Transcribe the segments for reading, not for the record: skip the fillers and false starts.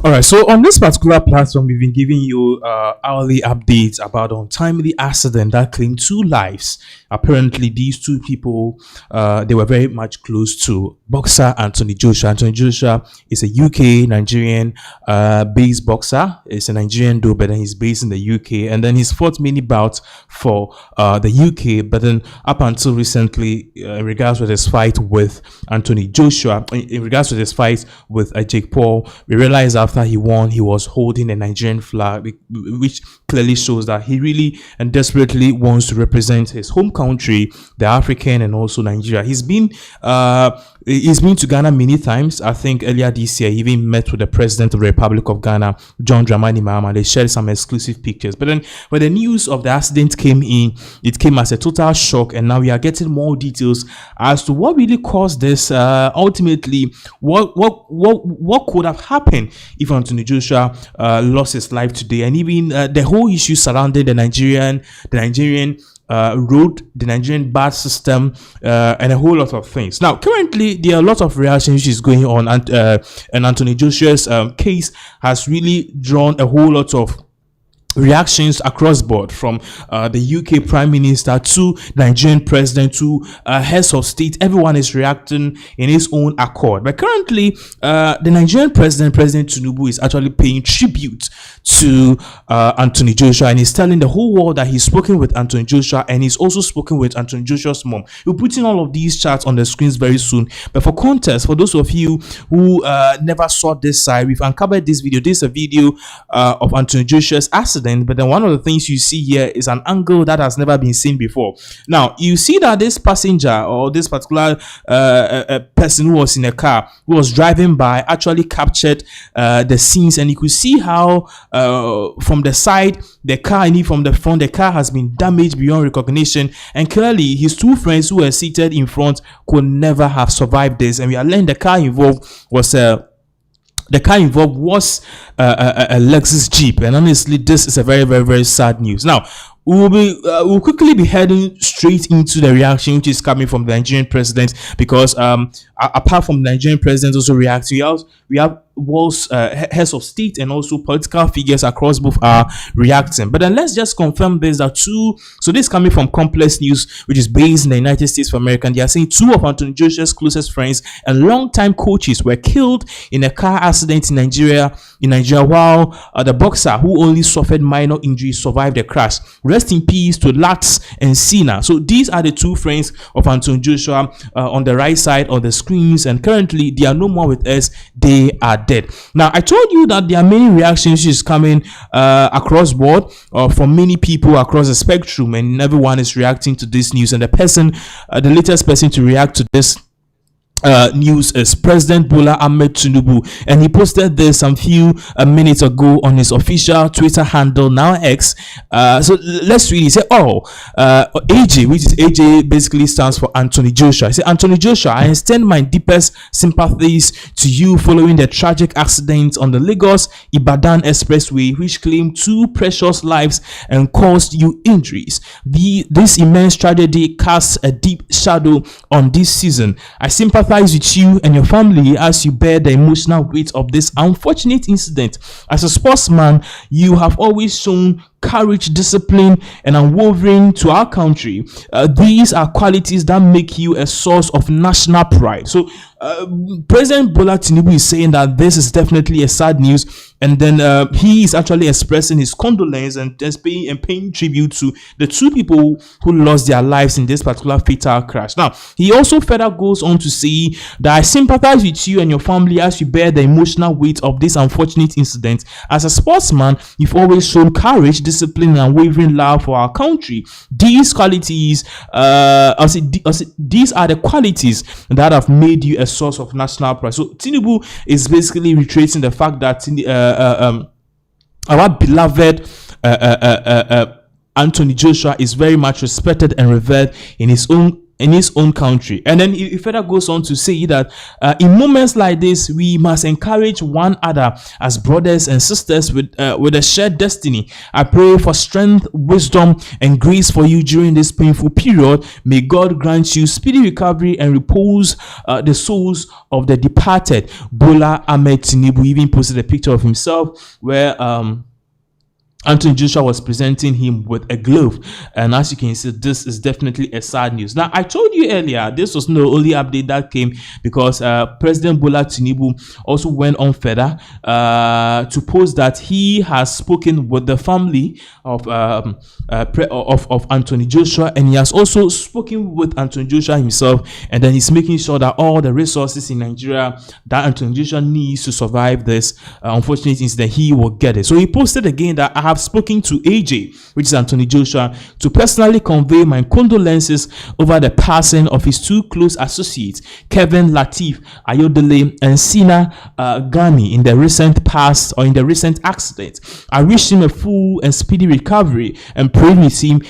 All right, so on this particular platform, we've been giving you hourly updates about untimely accident that claimed two lives. Apparently, these two people, they were very much close to boxer Anthony Joshua. Anthony Joshua is a UK Nigerian based boxer. He's a Nigerian though, but then he's based in the UK, and then he's fought many bouts for the UK. But then up until recently, in regards with his fight with Anthony Joshua, in regards with his fight with Jake Paul, we realized after he won, he was holding a Nigerian flag, which clearly shows that he really and desperately wants to represent his home country, the African and also Nigeria. He's been to Ghana many times. I think earlier this year he even met with the president of the Republic of Ghana, John Dramani Mahama. They shared some exclusive pictures. But then when the news of the accident came in, it came as a total shock, and now we are getting more details as to what really caused this. Ultimately, what could have happened if Anthony Joshua lost his life today, and even the whole issue surrounding the Nigerian road, the Nigerian bus system, and a whole lot of things. Now, currently, there are a lot of reactions which is going on, and Anthony Joshua's case has really drawn a whole lot of reactions across board, from the UK Prime Minister to Nigerian President to heads of state. Everyone is reacting in his own accord. But currently, the Nigerian President Tinubu, is actually paying tribute to Anthony Joshua, and he's telling the whole world that he's spoken with Anthony Joshua, and he's also spoken with Anthony Joshua's mom. We're putting all of these charts on the screens very soon. But for context, for those of you who never saw this side, we've uncovered this video. This is a video of Anthony Joshua's accident. But then one of the things you see here is an angle that has never been seen before. Now, you see that this passenger, or this particular person who was in a car, who was driving by, actually captured the scenes, and you could see how from the side the car, and even from the front, the car has been damaged beyond recognition. And clearly his two friends who were seated in front could never have survived this. And we are learning the car involved was a Lexus Jeep, and honestly, this is a very, very, very sad news. Now, we'll quickly be heading straight into the reaction which is coming from the Nigerian president, because apart from the Nigerian president also reacting, we have heads of state and also political figures across both are reacting. But then let's just confirm this, that so this is coming from Complex News, which is based in the United States of America, and they are saying two of Anthony Joshua's closest friends and longtime coaches were killed in a car accident in Nigeria, while the boxer, who only suffered minor injuries, survived the crash. Rest in peace to Lats and Sina. So these are the two friends of Anthony Joshua on the right side of the screens, and currently they are no more with us. They are dead. Now, I told you that there are many reactions which is coming across board from many people across the spectrum, and everyone is reacting to this news. And the latest person to react to this news is President Bola Ahmed Tinubu, and he posted this some few minutes ago on his official Twitter handle, now X. So let's read. He said, AJ, which is AJ basically stands for Anthony Joshua. He said, Anthony Joshua, I extend my deepest sympathies to you following the tragic accident on the Lagos-Ibadan Expressway, which claimed two precious lives and caused you injuries. This immense tragedy casts a deep shadow on this season. I sympathize with you and your family as you bear the emotional weight of this unfortunate incident. As a sportsman, you have always shown courage, discipline, and unwavering to our country. These are qualities that make you a source of national pride. So President Bola Tinubu is saying that this is definitely a sad news, and then he is actually expressing his condolence and just paying tribute to the two people who lost their lives in this particular fatal crash. Now, he also further goes on to say that I sympathize with you and your family as you bear the emotional weight of this unfortunate incident. As a sportsman, you've always shown courage, discipline, and unwavering love for our country. These qualities, these are the qualities that have made you a source of national pride. So Tinubu is basically reiterating the fact that our beloved Anthony Joshua is very much respected and revered in his own in his own country. And then he further goes on to say that in moments like this, we must encourage one another as brothers and sisters with a shared destiny. I pray for strength, wisdom, and grace for you during this painful period. May God grant you speedy recovery and repose the souls of the departed. Bola Ahmed Tinubu even posted a picture of himself where Anthony Joshua was presenting him with a glove, and as you can see, this is definitely a sad news. Now, I told you earlier, this was not the only update that came, because President Bola Tinubu also went on further to post that he has spoken with the family of Anthony Joshua, and he has also spoken with Anthony Joshua himself, and then he's making sure that all the resources in Nigeria that Anthony Joshua needs to survive this unfortunate incident, he will get it. So he posted again that I have spoken to AJ, which is Anthony Joshua, to personally convey my condolences over the passing of his two close associates, Kevin Latif Ayodele and Sina Gani, in the recent past, or in the recent accident. I wish him a full and speedy recovery and prayed with him.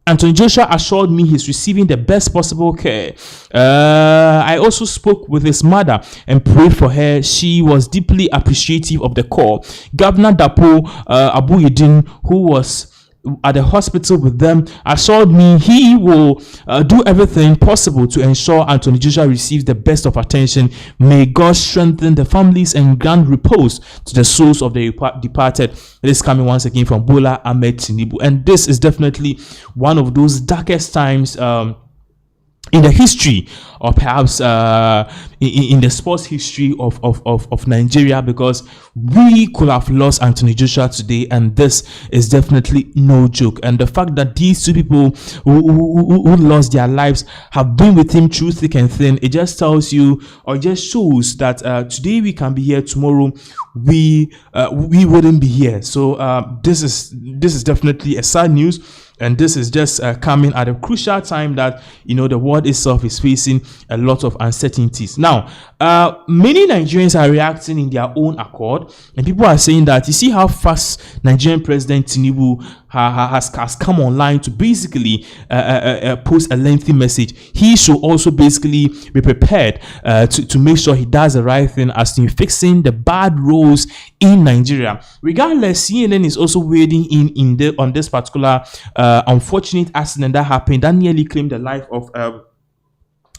Anthony Joshua assured me he's receiving the best possible care. I also spoke with his mother and prayed for her. She was deeply appreciative of the call. Governor Dapo Abuyidin, who was at the hospital with them, assured me he will do everything possible to ensure Anthony Joshua receives the best of attention. May God strengthen the families and grant repose to the souls of the departed. It is coming once again from Bola Ahmed Tinubu, and this is definitely one of those darkest times in the history, or perhaps in the sports history of Nigeria, because we could have lost Anthony Joshua today, and this is definitely no joke. And the fact that these two people who lost their lives have been with him through thick and thin, it just tells you, or just shows that today we can be here, tomorrow we wouldn't be here. So this is definitely a sad news. And this is just coming at a crucial time that, you know, the world itself is facing a lot of uncertainties. Now, many Nigerians are reacting in their own accord, and people are saying that, you see how fast Nigerian President Tinubu has come online to basically post a lengthy message. He should also basically be prepared to make sure he does the right thing as to fixing the bad roads in Nigeria. Regardless, CNN is also wading in on this particular unfortunate accident that happened that nearly claimed the life of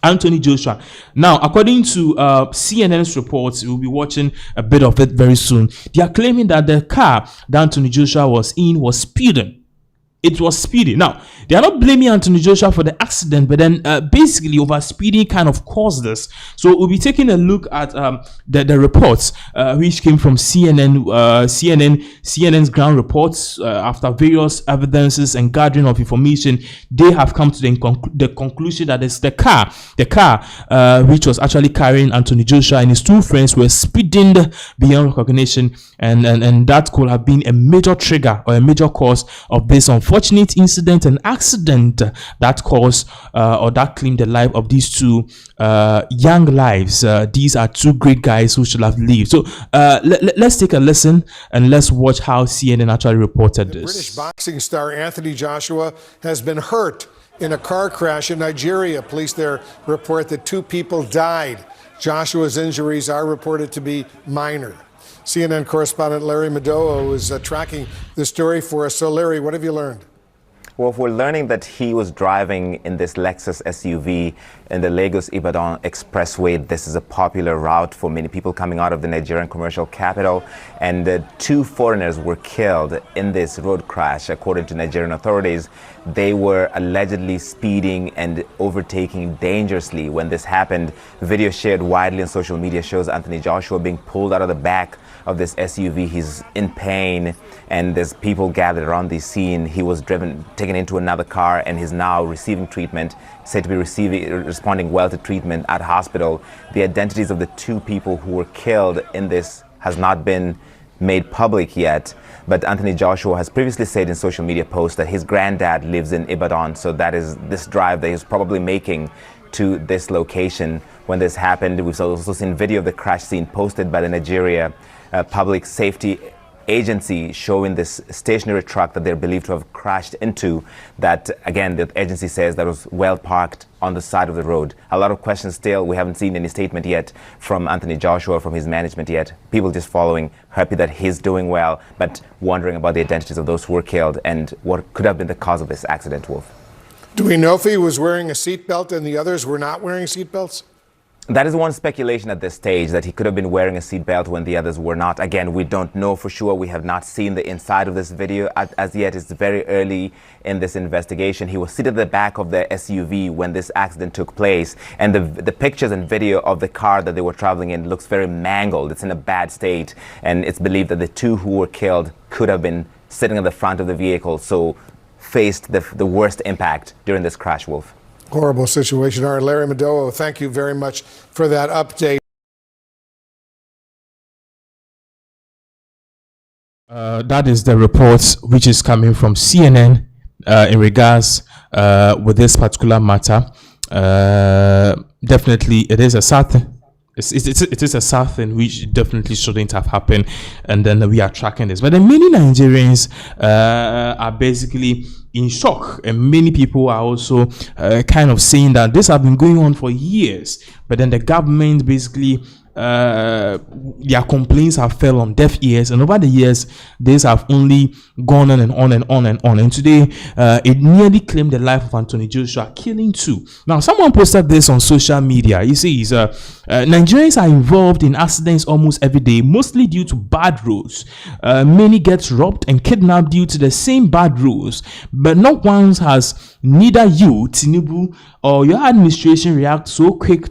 Anthony Joshua. Now, according to CNN's reports, we'll be watching a bit of it very soon. They are claiming that the car that Anthony Joshua was in was speeding. It was speedy. Now, they are not blaming Anthony Joshua for the accident, but then basically overspeeding kind of caused this. So we'll be taking a look at the reports which came from CNN's ground reports. After various evidences and gathering of information, they have come to the conclusion that it's the car which was actually carrying Anthony Joshua and his two friends were speeding beyond recognition, and that could have been a major trigger or a major cause of this unfortunate incident and accident that caused or that claimed the life of these two young lives. These are two great guys who should have lived. So let's take a listen and let's watch how CNN actually reported this. British boxing star Anthony Joshua has been hurt in a car crash in Nigeria. Police there report that 2 people died. Joshua's injuries are reported to be minor. CNN correspondent Larry Madowo is tracking the story for us. So, Larry, what have you learned? Well, we're learning that he was driving in this Lexus SUV in the Lagos-Ibadan Expressway. This is a popular route for many people coming out of the Nigerian commercial capital. And 2 foreigners were killed in this road crash. According to Nigerian authorities, they were allegedly speeding and overtaking dangerously when this happened. Video shared widely on social media shows Anthony Joshua being pulled out of the back of this SUV. He's in pain, and there's people gathered around the scene. He was taken into another car, and he's now receiving treatment, said to be responding well to treatment at hospital. The identities of the 2 people who were killed in this has not been made public yet, but Anthony Joshua has previously said in social media posts that his granddad lives in Ibadan, so that is this drive that he's probably making to this location when this happened. We've also seen video of the crash scene posted by the Nigeria Public Safety agency showing this stationary truck that they're believed to have crashed into, that again the agency says that was well parked on the side of the road. A lot of questions still. We haven't seen any statement yet from Anthony Joshua, from his management yet. People just following, happy that he's doing well, but wondering about the identities of those who were killed and what could have been the cause of this accident, Wolf. Do we know if he was wearing a seatbelt and the others were not wearing seatbelts? That is one speculation at this stage, that he could have been wearing a seatbelt when the others were not. Again, we don't know for sure. We have not seen the inside of this video as yet. It's very early in this investigation. He was seated at the back of the SUV when this accident took place. And the pictures and video of the car that they were traveling in looks very mangled. It's in a bad state. And it's believed that the two who were killed could have been sitting at the front of the vehicle, so faced the worst impact during this crash, Wolf. Horrible situation. All right, Larry Madowo, thank you very much for that update. That is the report which is coming from CNN in regards with this particular matter. Definitely, it is a sad thing. It is a sad thing which definitely shouldn't have happened, and then we are tracking this. But then many Nigerians are basically in shock, and many people are also kind of saying that this has been going on for years, but then the government basically their complaints have fell on deaf ears, and over the years this have only gone on and on and on and on, and today it nearly claimed the life of Anthony Joshua, killing two. Now someone posted this on social media. He says Nigerians are involved in accidents almost every day, mostly due to bad roads. Many get robbed and kidnapped due to the same bad roads, but not once has neither you, Tinubu, or your administration react so quick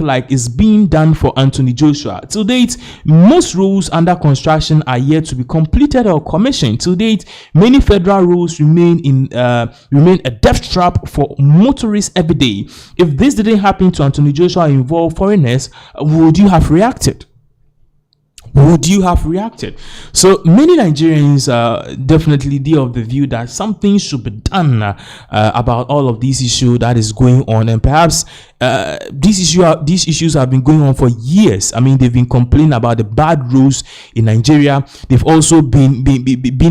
like it's being done for Anthony Joshua. To date, most roads under construction are yet to be completed or commissioned. To date, many federal roads remain a death trap for motorists every day. If this didn't happen to Anthony Joshua involve foreigners, would you have reacted? Would you have reacted? So many Nigerians definitely be of the view that something should be done about all of these issues that is going on, and perhaps these issues have been going on for years. I mean, they've been complaining about the bad roads in Nigeria. They've also been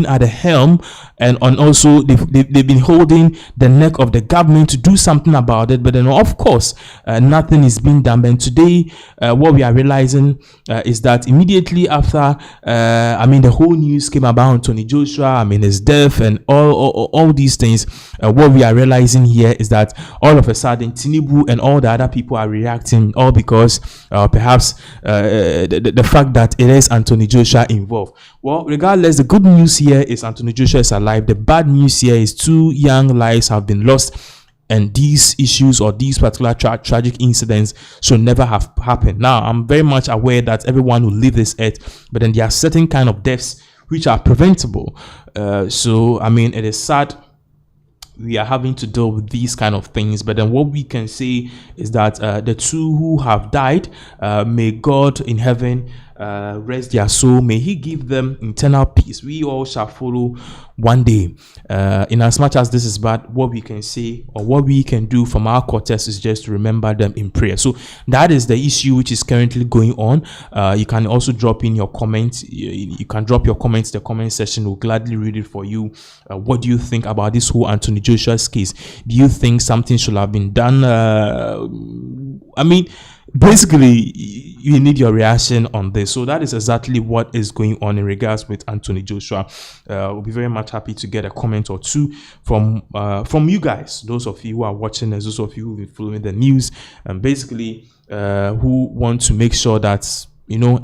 at the helm, and also they've been holding the neck of the government to do something about it. But then, of course, nothing is being done. And today, what we are realizing is that immediately after, the whole news came about Anthony Joshua, his death and all these things, what we are realizing here is that all of a sudden Tinubu and all the other people are reacting, all because perhaps the fact that it is Anthony Joshua involved. Well, regardless, the good news here is Anthony Joshua is alive. The bad news here is 2 young lives have been lost, and these issues or these particular tragic incidents should never have happened. Now, I'm very much aware that everyone will leave this earth, but then there are certain kind of deaths which are preventable. It is sad we are having to deal with these kind of things, but then what we can say is that the 2 who have died, may God in heaven rest their soul. May he give them eternal peace. We all shall follow one day. In as much as this is bad, what we can say or what we can do from our quarters is just to remember them in prayer. So that is the issue which is currently going on. You can also drop in your comments. You can drop your comments in the comment section. We'll gladly read it for you. What do you think about this whole Anthony Joshua's case? Do you think something should have been done? Basically, you need your reaction on this. So that is exactly what is going on in regards with Anthony Joshua. We'll be very much happy to get a comment or two from you guys, those of you who are watching us, those of you who've been following the news, and basically who want to make sure that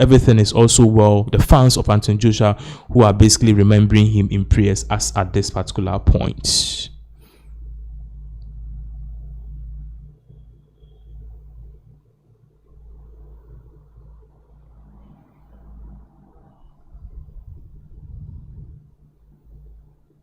everything is also well. The fans of Anthony Joshua who are basically remembering him in prayers as at this particular point.